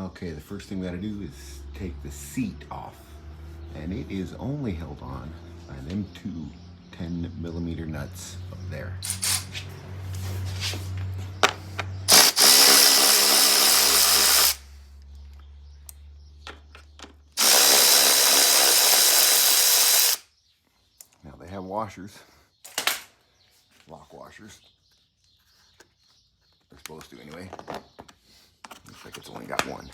Okay, the first thing we gotta do is take the seat off. And it is only held on by them two 10mm nuts up there. Now they have washers, lock washers. They're supposed to anyway. Looks like it's only got one.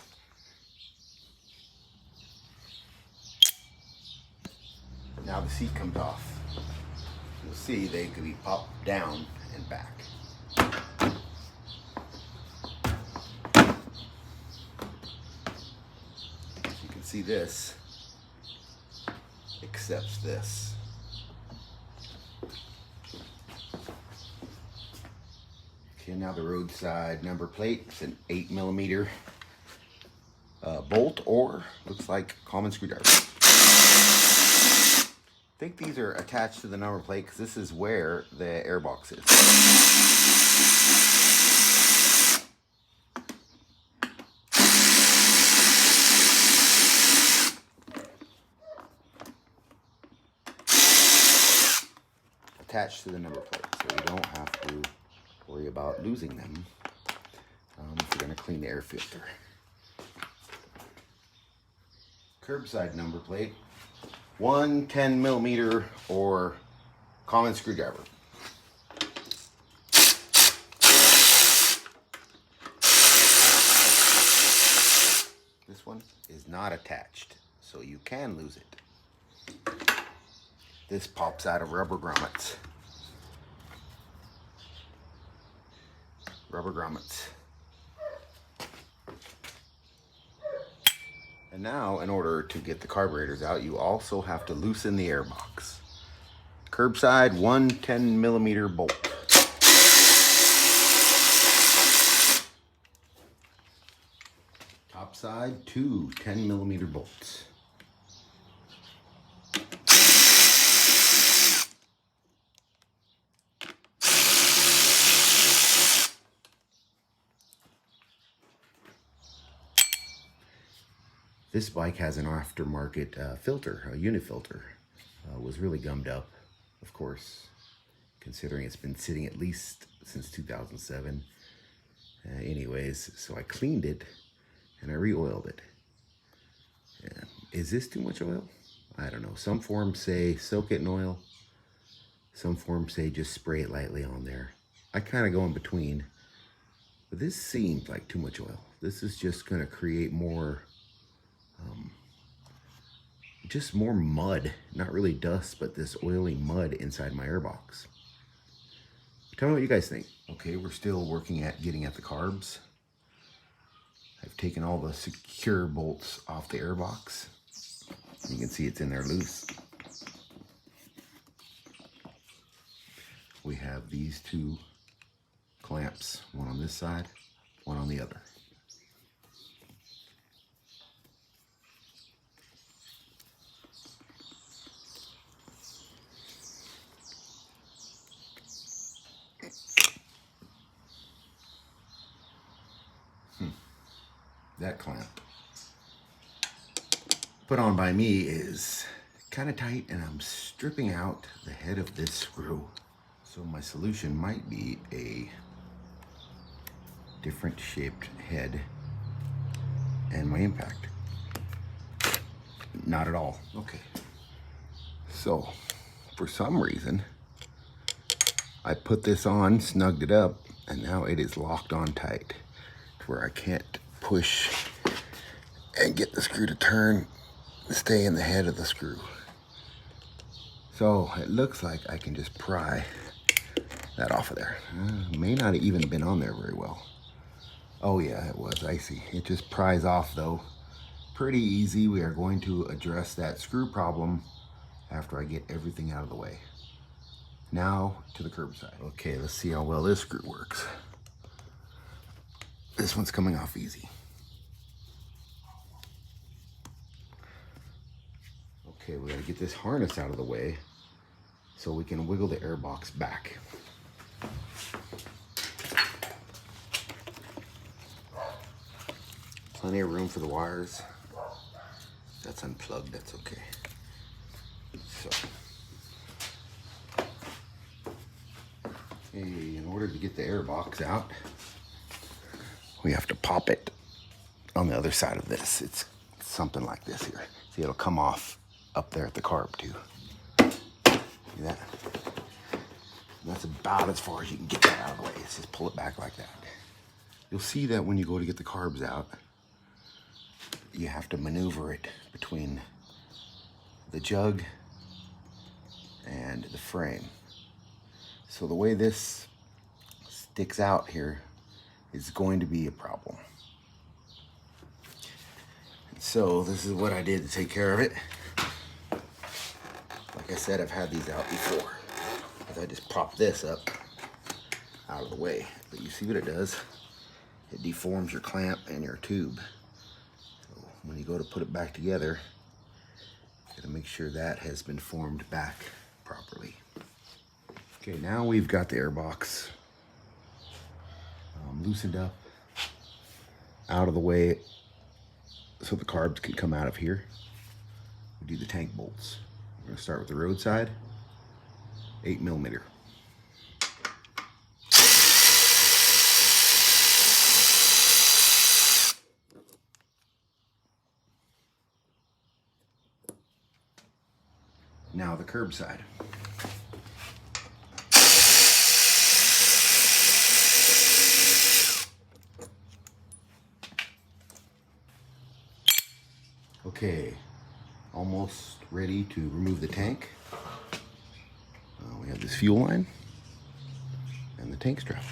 Now the seat comes off. You'll see they can be popped down and back. You can see this accepts this. Okay, now the roadside number plate. It's an 8mm bolt, or looks like common screwdriver. I think these are attached to the number plate because this is where the airbox is. Attached to the number plate, so you don't have to worry about losing them if you're going to clean the air filter. Curbside number plate. 1 10mm or common screwdriver. This one is not attached, so you can lose it. This pops out of rubber grommets. Rubber grommets. And now, in order to get the carburetors out, you also have to loosen the airbox. Curbside, 1 10mm bolt. Top side, 2 10mm bolts. This bike has an aftermarket filter, a unit filter. Was really gummed up, of course, considering it's been sitting at least since 2007. Anyways, so I cleaned it and I re-oiled it. Is this too much oil? I don't know. Some forms say soak it in oil. Some forms say just spray it lightly on there. I kind of go in between. But this seems like too much oil. This is just going to create more... just more mud, not really dust, but this oily mud inside my airbox. Tell me what you guys think. Okay, we're still working at getting at the carbs. I've taken all the secure bolts off the airbox. You can see it's in there loose. We have these two clamps, one on this side, one on the other. That clamp put on by me is kind of tight, and I'm stripping out the head of this screw. So my solution might be a different shaped head and my impact. Not at all. Okay. So for some reason, I put this on, snugged it up, and now it is locked on tight to where I can't push and get the screw to turn, stay in the head of the screw. So it looks like I can just pry that off of there. May not have even been on there very well. Oh yeah, it was, I see. It just pries off though. Pretty easy. We are going to address that screw problem after I get everything out of the way. Now to the curbside. Okay, let's see how well this screw works. This one's coming off easy. Okay, we gotta get this harness out of the way so we can wiggle the airbox back. Plenty of room for the wires. That's unplugged, that's okay. So, in order to get the air box out, we have to pop it on the other side of this. It's something like this here. See, it'll come off up there at the carb too. See that? And that's about as far as you can get that out of the way. It's just pull it back like that. You'll see that when you go to get the carbs out, you have to maneuver it between the jug and the frame. So the way this sticks out here is going to be a problem. And so this is what I did to take care of it. Like I said, I've had these out before. I just pop this up out of the way. But you see what it does? It deforms your clamp and your tube. So when you go to put it back together, you gotta make sure that has been formed back properly. Okay, now we've got the air box loosened up out of the way so the carbs can come out of here. We do the tank bolts. We're gonna start with the roadside, 8mm. Now the curb side. Okay, almost ready to remove the tank. We have this fuel line and the tank strap.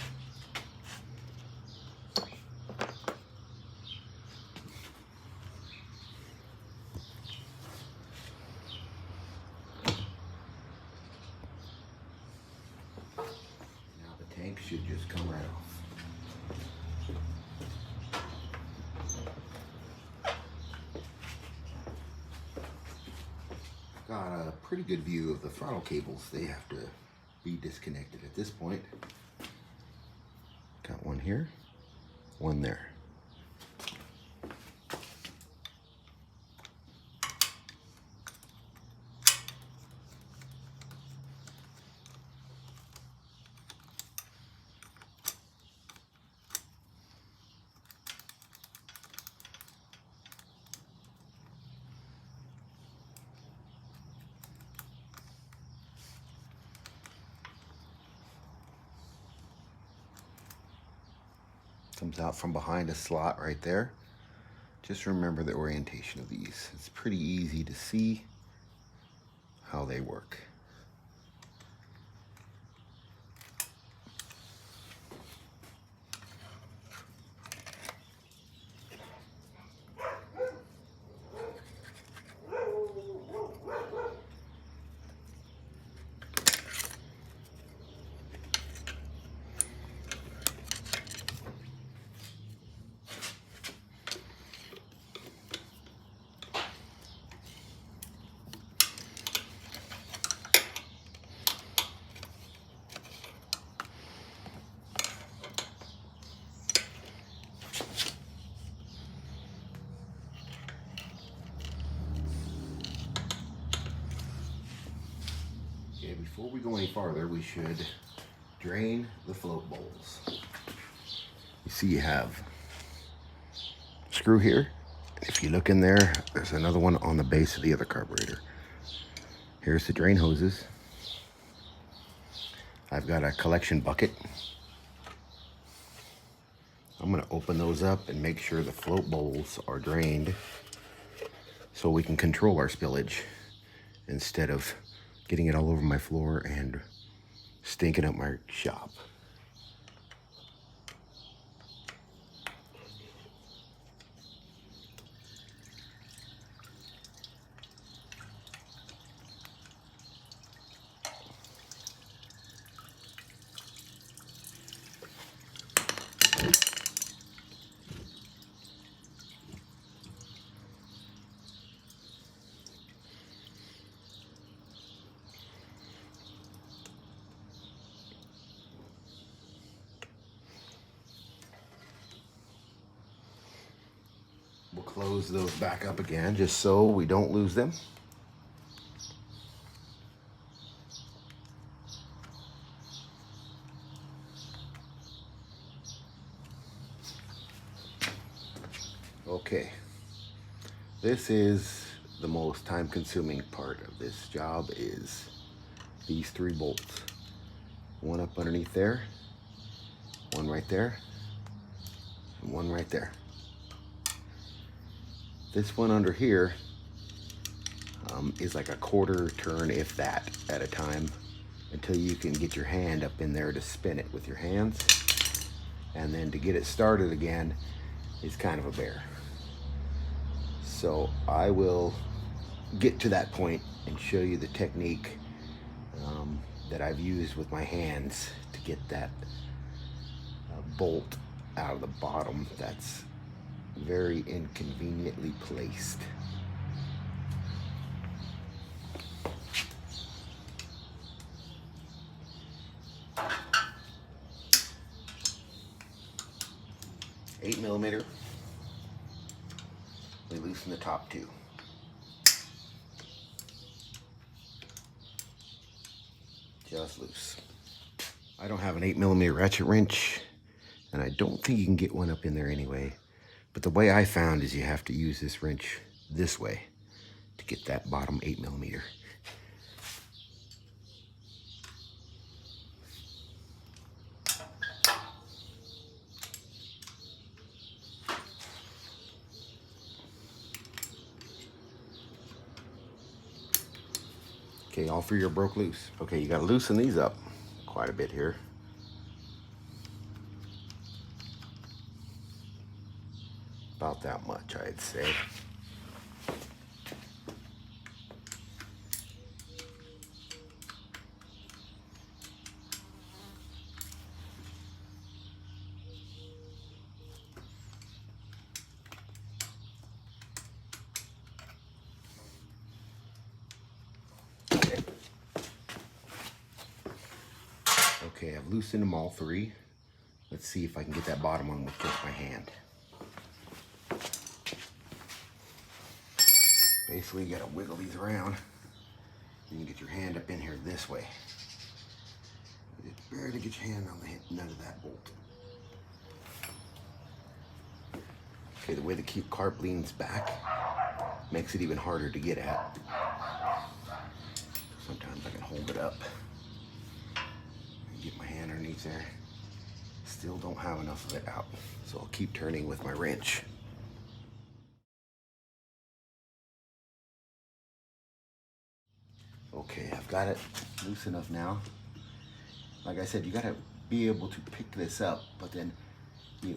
Now the tank should just come right off. Got a pretty good view of the throttle cables. They have to be disconnected at this point. Got one here, one there. Comes out from behind a slot right there. Just remember the orientation of these. It's pretty easy to see how they work. Okay, before we go any farther, we should drain the float bowls. You see you have a screw here. If you look in there, there's another one on the base of the other carburetor. Here's the drain hoses. I've got a collection bucket. I'm gonna open those up and make sure the float bowls are drained so we can control our spillage instead of getting it all over my floor and stinking up my shop. We'll close those back up again just so we don't lose them. Okay, this is the most time-consuming part of this job, is these 3 bolts. One up underneath there, one right there, and one right there. This one under here is like a quarter turn, if that, at a time, until you can get your hand up in there to spin it with your hands. And then to get it started again is kind of a bear. So I will get to that point and show you the technique that I've used with my hands to get that bolt out of the bottom that's very inconveniently placed. Eight millimeter. We loosen the top 2. Just loose. I don't have an 8mm ratchet wrench, and I don't think you can get one up in there anyway. But the way I found is you have to use this wrench this way to get that bottom 8mm. Okay, all 3 are broke loose. Okay, you gotta loosen these up quite a bit here. About that much, I'd say. Okay, I've loosened them all 3. Let's see if I can get that bottom one with just my hand. Basically, you gotta wiggle these around, and you get your hand up in here this way. Just barely get your hand on the nut of that bolt. Okay, the way the carb leans back makes it even harder to get at. Sometimes I can hold it up and get my hand underneath there. Still don't have enough of it out, so I'll keep turning with my wrench. Okay, I've got it loose enough now. Like I said, you gotta be able to pick this up, but then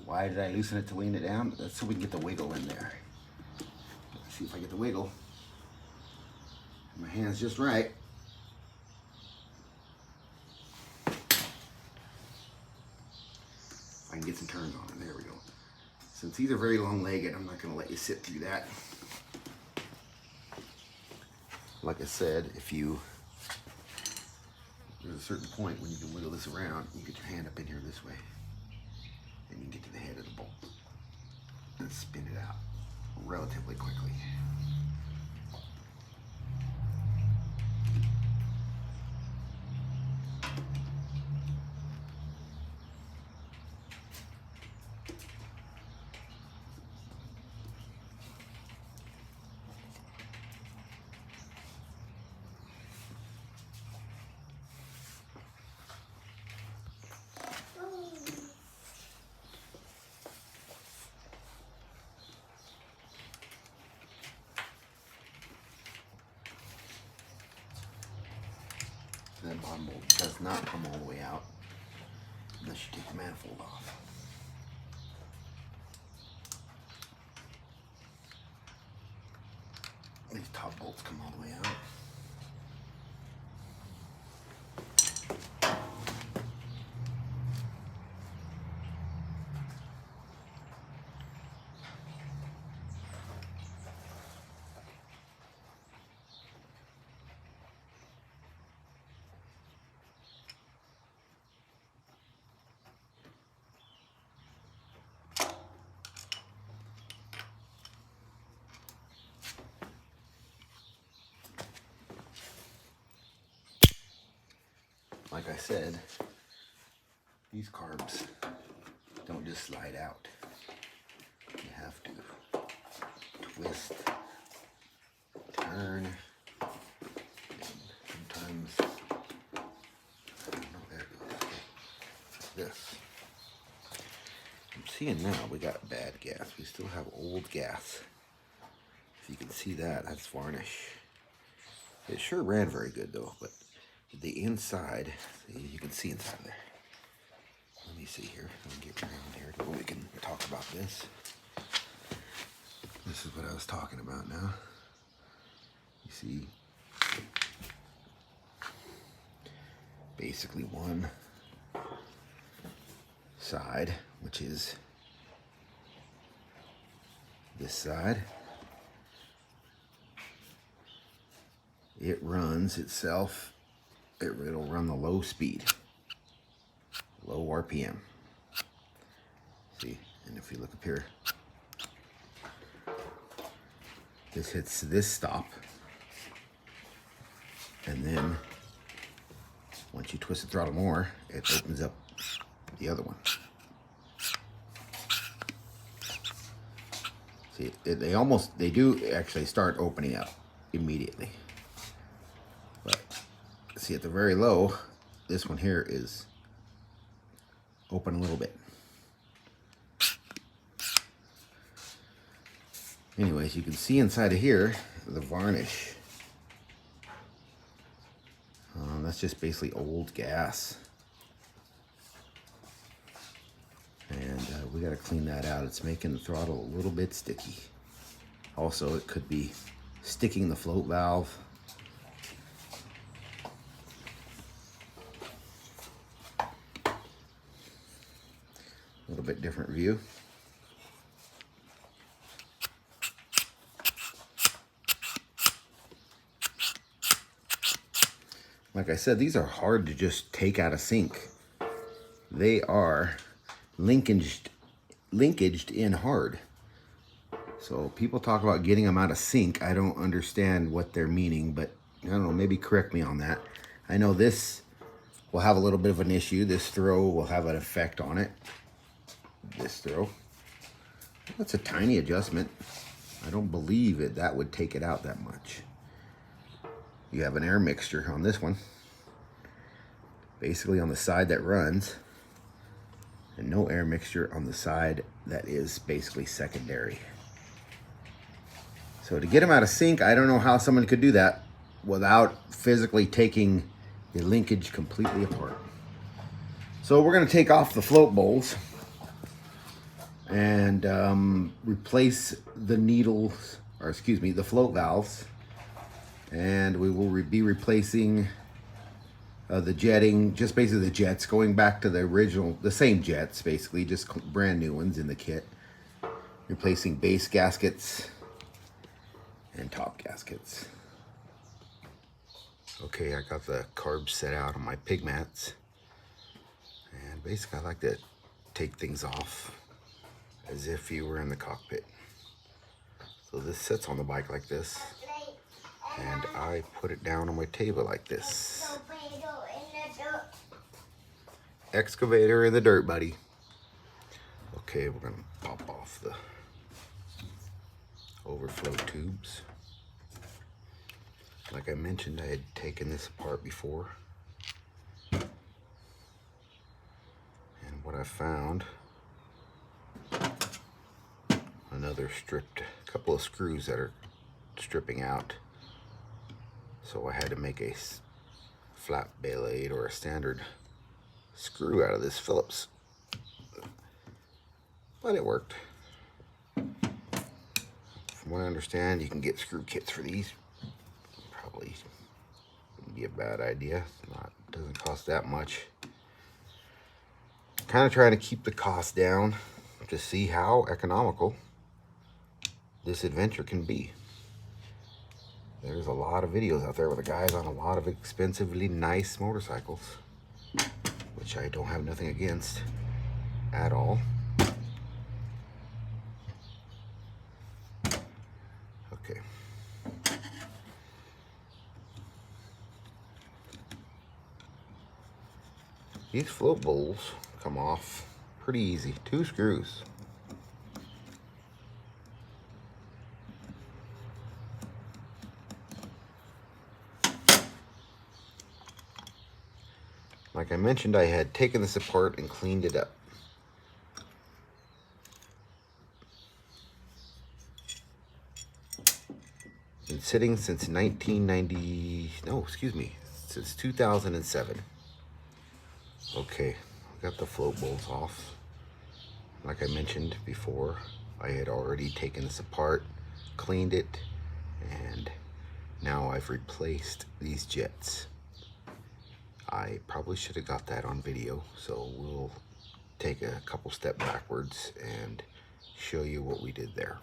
why did I loosen it to lean it down? That's so we can get the wiggle in there. Let's see if I get the wiggle. My hand's just right. I can get some turns on it. There we go. Since these are very long-legged, I'm not gonna let you sit through that. Like I said, there's a certain point when you can wiggle this around, you get your hand up in here this way, and you can get to the head of the bolt and spin it out relatively quickly. That bottom bolt does not come all the way out unless you take the manifold off. These top bolts come all the way out. like I said, these carbs don't just slide out. You have to twist, turn, and sometimes, I don't know, there it goes. This. I'm seeing now we got bad gas. We still have old gas. If you can see that, that's varnish. It sure ran very good though, but the inside, you can see inside there. Let me see here. Let me get around here so we can talk about this. This is what I was talking about now. You see, basically one side, which is this side, it runs itself, it'll run the low speed, low RPM. See, and if you look up here, this hits this stop, and then once you twist the throttle more, it opens up the other one. See, they do actually start opening up immediately. But see, at the very low, this one here is open a little bit. Anyways, you can see inside of here, the varnish. That's just basically old gas. And we got to clean that out. It's making the throttle a little bit sticky. Also, it could be sticking the float valve. A little bit different view. Like I said, these are hard to just take out of sync. They are linkaged in hard. So people talk about getting them out of sync. I don't understand what they're meaning, but I don't know, maybe correct me on that. I know this will have a little bit of an issue. This throw will have an effect on it. This throw. That's a tiny adjustment. I don't believe that would take it out that much. You have an air mixture on this one, basically on the side that runs, and no air mixture on the side that is basically secondary. So to get them out of sync, I don't know how someone could do that without physically taking the linkage completely apart. So we're going to take off the float bowls and replace the needles, or excuse me, the float valves. And we will be replacing the jetting, just basically the jets, going back to the original, the same jets, basically, just brand new ones in the kit. Replacing base gaskets and top gaskets. Okay, I got the carbs set out on my pig mats. And basically I like to take things off as if you were in the cockpit. So this sits on the bike like this. And I put it down on my table like this. Excavator in the dirt, buddy. Okay, we're gonna pop off the overflow tubes. Like I mentioned, I had taken this apart before. And what I found, another stripped, couple of screws that are stripping out. So I had to make a flat blade or a standard screw out of this Phillips. But it worked. From what I understand, you can get screw kits for these. Probably wouldn't be a bad idea. It doesn't cost that much. Kind of trying to keep the cost down to see how economical this adventure can be. There's a lot of videos out there with the guys on a lot of expensively nice motorcycles, which I don't have nothing against at all. Okay. These float bowls come off pretty easy. 2 screws. Like I mentioned, I had taken this apart and cleaned it up. Been sitting since 1990, no, excuse me, since 2007. Okay, got the float bowls off. Like I mentioned before, I had already taken this apart, cleaned it, and now I've replaced these jets. I probably should have got that on video, so we'll take a couple steps backwards and show you what we did there.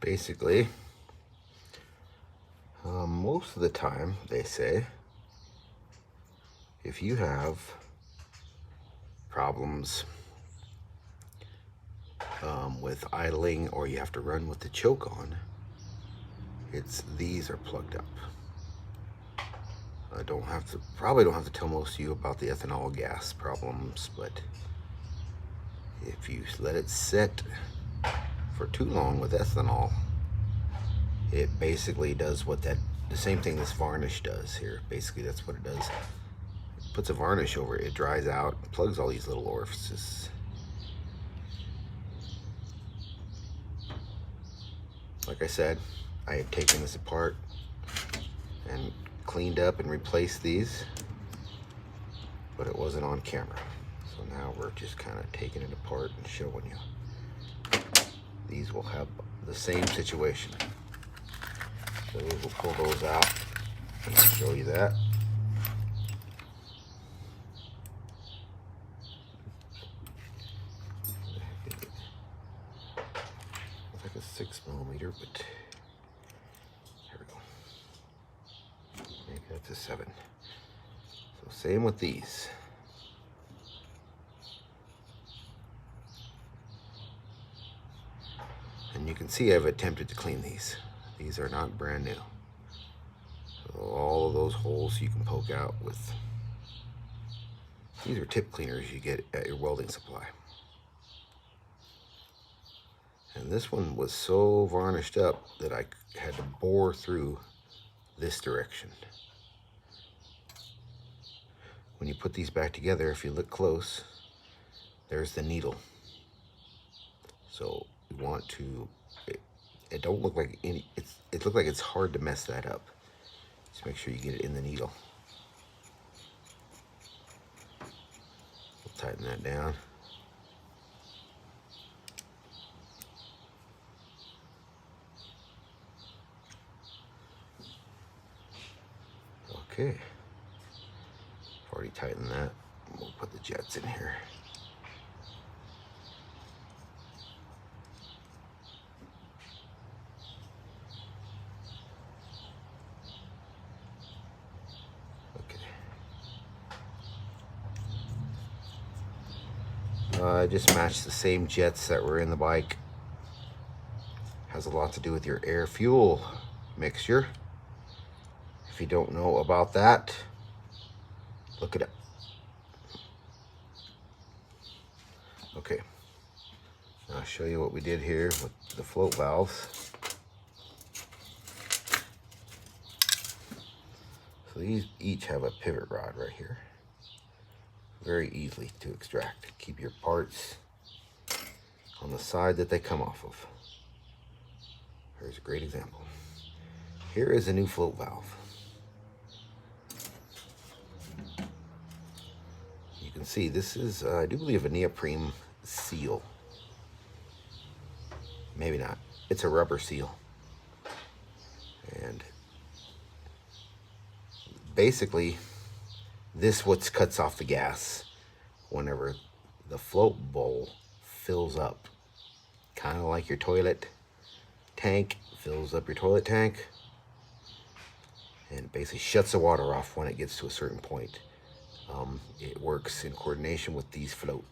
Basically, most of the time, they say, if you have problems with idling or you have to run with the choke on, these are plugged up. I probably don't have to tell most of you about the ethanol gas problems, but if you let it sit for too long with ethanol, it basically does the same thing this varnish does here. Basically, that's what it does. It puts a varnish over it, it dries out, plugs all these little orifices. Like I said, I had taken this apart and cleaned up and replaced these, but it wasn't on camera. So now we're just kind of taking it apart and showing you. These will have the same situation. So we'll pull those out and I'll show you that. It's like a 6mm, but here we go. Maybe that's a 7. So same with these. And you can see I've attempted to clean these. These are not brand new. So all of those holes you can poke out with. These are tip cleaners you get at your welding supply. And this one was so varnished up that I had to bore through this direction. When you put these back together, if you look close, there's the needle. So you want to, it don't look like any, it looks like it's hard to mess that up. Just make sure you get it in the needle. We'll tighten that down. Okay, I've already tightened that. We'll put the jets in here. I just matched the same jets that were in the bike. has a lot to do with your air fuel mixture. If you don't know about that, look it up. Okay, I'll show you what we did here with the float valves. So these each have a pivot rod right here. Very easily to extract. Keep your parts on the side that they come off of. Here's a great example. Here is a new float valve. You can see this is, I do believe, a neoprene seal. Maybe not. It's a rubber seal. And basically, this what cuts off the gas whenever the float bowl fills up. Kind of like your toilet tank fills up your toilet tank, and basically shuts the water off when it gets to a certain point. It works in coordination with these float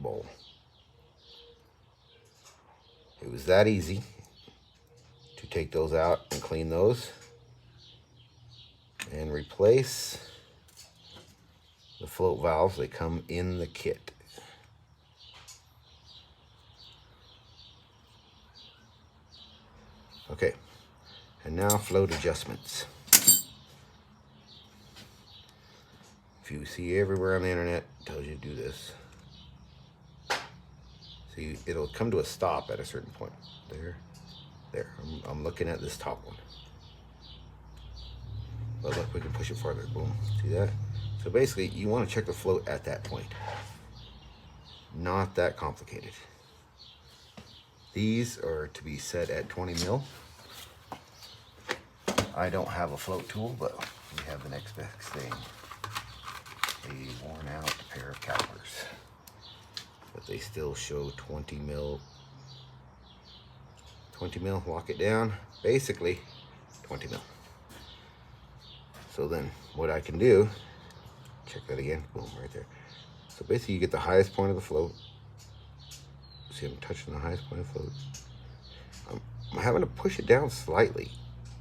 bowl. It was that easy to take those out and clean those and replace the float valves. They come in the kit. Okay, and now float adjustments. If you see everywhere on the internet, it tells you to do this. See, it'll come to a stop at a certain point. There. I'm looking at this top one. But look, we can push it farther. Boom. See that? So basically, you want to check the float at that point. Not that complicated. These are to be set at 20 mil. I don't have a float tool, but we have the next best thing. A worn out pair of calipers. But they still show 20 mil. 20 mil, lock it down. Basically, 20 mil. So then what I can do, check that again, boom, right there. So basically you get the highest point of the float. See, I'm touching the highest point of the float. I'm having to push it down slightly,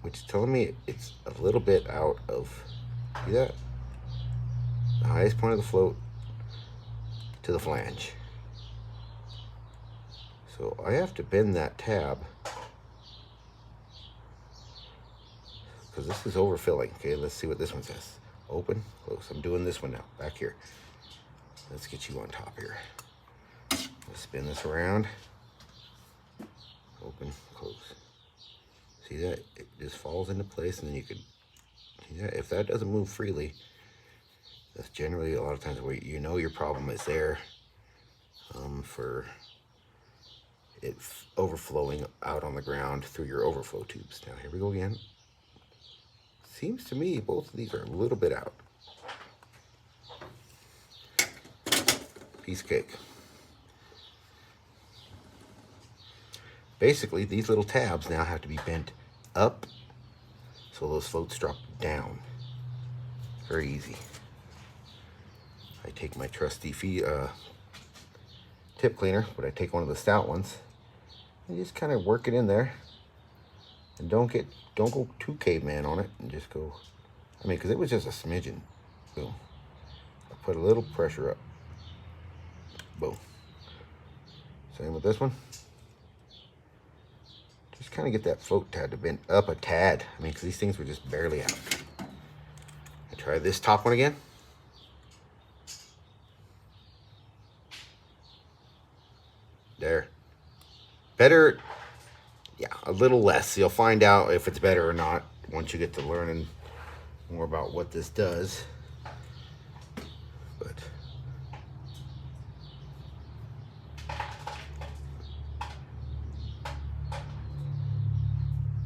which is telling me it's a little bit out of, see that? The highest point of the float to the flange. So I have to bend that tab because this is overfilling. Okay, let's see what this one says. Open, close. I'm doing this one now, back here. Let's get you on top here. Let's spin this around. Open, close. See that? It just falls into place, and then you could, see that? If that doesn't move freely, that's generally a lot of times where you know your problem is there for it overflowing out on the ground through your overflow tubes. Now here we go again. Seems to me both of these are a little bit out. Piece of cake. Basically, these little tabs now have to be bent up so those floats drop down. Very easy. I take my trusty tip cleaner, but I take one of the stout ones and just kind of work it in there. And don't go too caveman on it, and just go, I mean, because it was just a smidgen. Boom. I put a little pressure up. Boom. Same with this one. Just kind of get that float tab to bend up a tad. I mean, because these things were just barely out. I try this top one again. There. Better, yeah, a little less. You'll find out if it's better or not once you get to learning more about what this does. But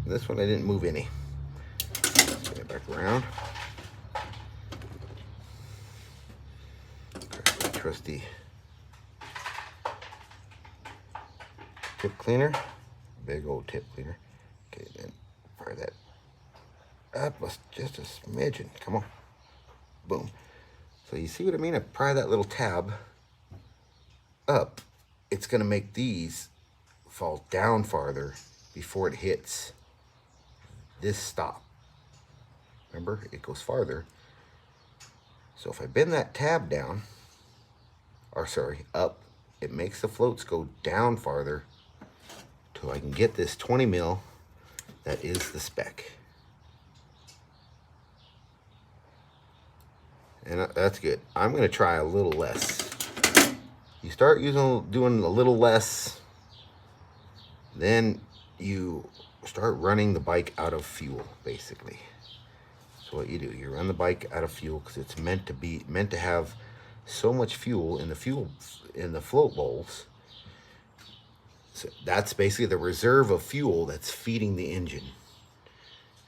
this one I didn't move any. Get it back around. Okay, trusty tip cleaner, big old tip cleaner. Okay, then fire that up just a smidgen. Come on, boom. So you see what I mean? I pry that little tab up. It's gonna make these fall down farther before it hits this stop. Remember, it goes farther. So if I bend that tab down, or sorry, up, it makes the floats go down farther till I can get this 20 mil that is the spec. And that's good. I'm gonna try a little less. You start doing a little less, then you start running the bike out of fuel, basically. So what you do, you run the bike out of fuel because it's meant to have so much fuel in the float bowls. So that's basically the reserve of fuel that's feeding the engine.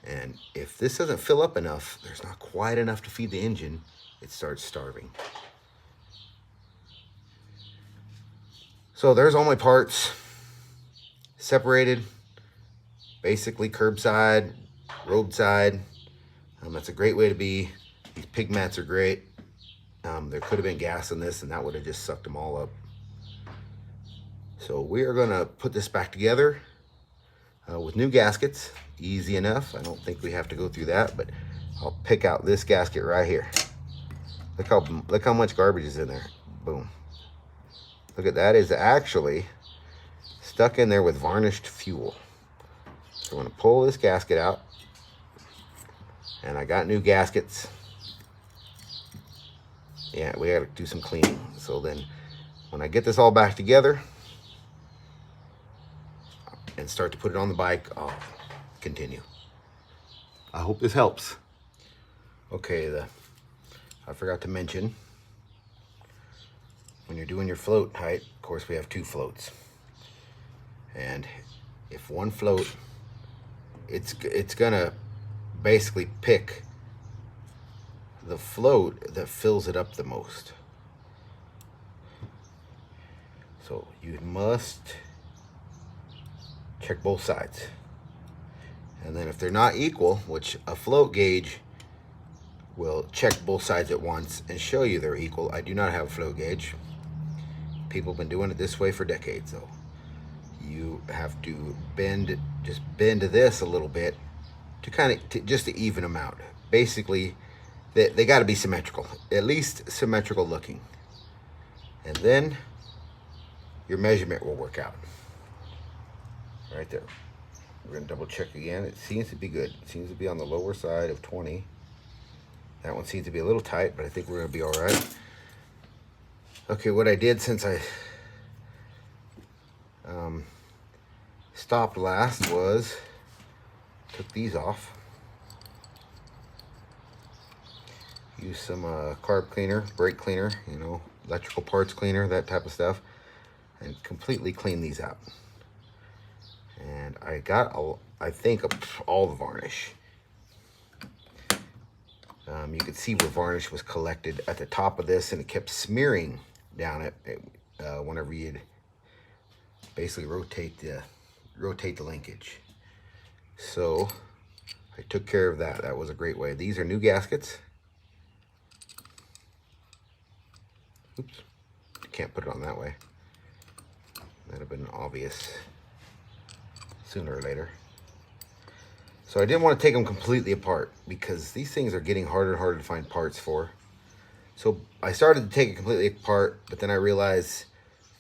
And if this doesn't fill up enough, there's not quite enough to feed the engine, it starts starving. So there's all my parts separated, basically curbside, roadside. That's a great way to be. These pig mats are great. There could have been gas in this and that would have just sucked them all up. So we are gonna put this back together with new gaskets. Easy enough. I don't think we have to go through that, but I'll pick out this gasket right here. Look how much garbage is in there. Boom. Look at that, is actually stuck in there with varnished fuel. So I'm gonna pull this gasket out, and I got new gaskets. Yeah, we gotta do some cleaning. So then when I get this all back together and start to put it on the bike, I'll continue. I hope this helps. Okay, I forgot to mention, when you're doing your float height, of course we have two floats. And if one float, it's gonna basically pick the float that fills it up the most. So you must check both sides. And then if they're not equal, which a float gauge will check both sides at once and show you they're equal. I do not have a float gauge. People have been doing it this way for decades, though. You have to just bend this a little bit to just to even them out. Basically, they got to be symmetrical, at least symmetrical looking. And then your measurement will work out. Right there. We're gonna double check again. It seems to be good. It seems to be on the lower side of 20. That one seems to be a little tight, but I think we're gonna be all right. Okay, what I did since I stopped last was took these off. Use some carb cleaner, brake cleaner, you know, electrical parts cleaner, that type of stuff, and completely clean these out. And I got, I think, all the varnish. You could see where varnish was collected at the top of this, and it kept smearing down it whenever you'd basically rotate the linkage. So I took care of that. That was a great way. These are new gaskets. Oops, can't put it on that way. That'd have been obvious sooner or later. So I didn't want to take them completely apart because these things are getting harder and harder to find parts for. So I started to take it completely apart, but then I realized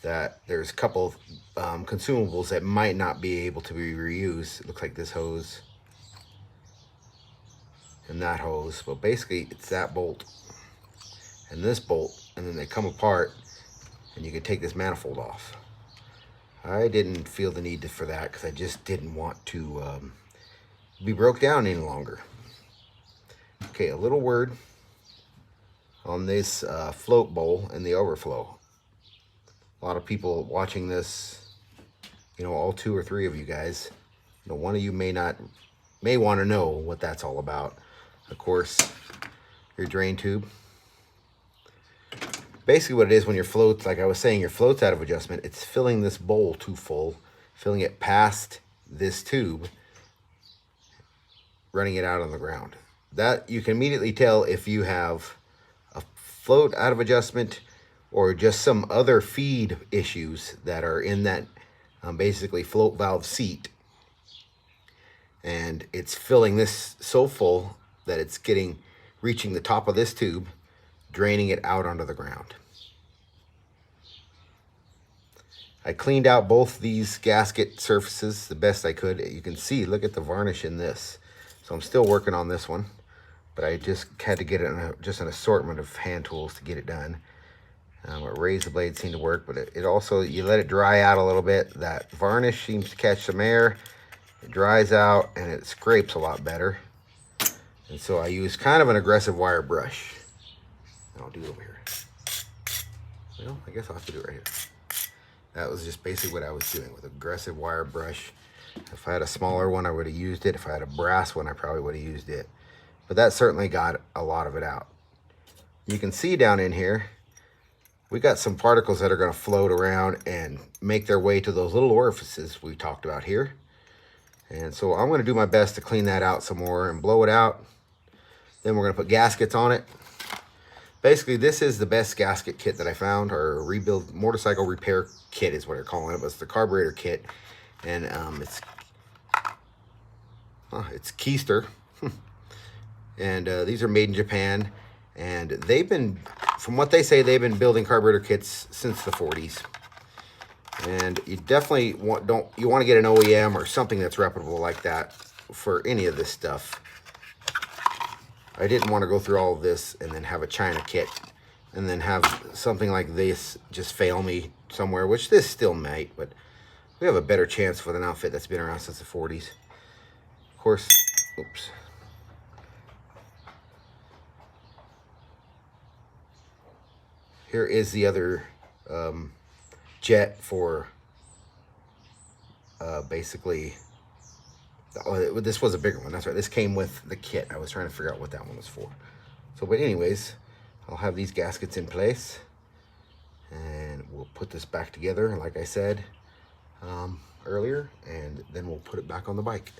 that there's a couple consumables that might not be able to be reused. It looks like this hose and that hose, but basically it's that bolt and this bolt, and then they come apart and you can take this manifold off. I didn't feel the need for that because I just didn't want to be broke down any longer. Okay, a little word on this float bowl and the overflow. A lot of people watching this, you know, all 2 or 3 of you guys, you know, one of you may want to know what that's all about. Of course, your drain tube. Basically what it is when your floats, like I was saying, your float's out of adjustment, it's filling this bowl too full, filling it past this tube, running it out on the ground. That you can immediately tell if you have a float out of adjustment or just some other feed issues that are in that basically float valve seat, and it's filling this so full that it's reaching the top of this tube, draining it out onto the ground. I cleaned out both these gasket surfaces the best I could. You can see, look at the varnish in this. So I'm still working on this one, but I just had to get it just an assortment of hand tools to get it done. Razor blade seemed to work, but it also, you let it dry out a little bit. That varnish seems to catch some air. It dries out and it scrapes a lot better. And so I use kind of an aggressive wire brush. I'll do it over here. Well, I guess I'll have to do it right here. That was just basically what I was doing with aggressive wire brush. If I had a smaller one, I would have used it. If I had a brass one, I probably would have used it. But that certainly got a lot of it out. You can see down in here, we got some particles that are going to float around and make their way to those little orifices we talked about here. And so I'm going to do my best to clean that out some more and blow it out. Then we're going to put gaskets on it. Basically, this is the best gasket kit that I found, or rebuild motorcycle repair kit is what they're calling it. But it's the carburetor kit, and it's Keister, and these are made in Japan, and they've been, from what they say, they've been building carburetor kits since the 40s. And you definitely want to get an OEM or something that's reputable like that for any of this stuff. I didn't want to go through all of this and then have a China kit and then have something like this just fail me somewhere, which this still might, but we have a better chance with an outfit that's been around since the 40s. Of course, oops. Here is the other jet for basically. Oh, this was a bigger one. That's right. This came with the kit. I was trying to figure out what that one was for. So, but anyways, I'll have these gaskets in place, and we'll put this back together, like I said earlier, and then we'll put it back on the bike.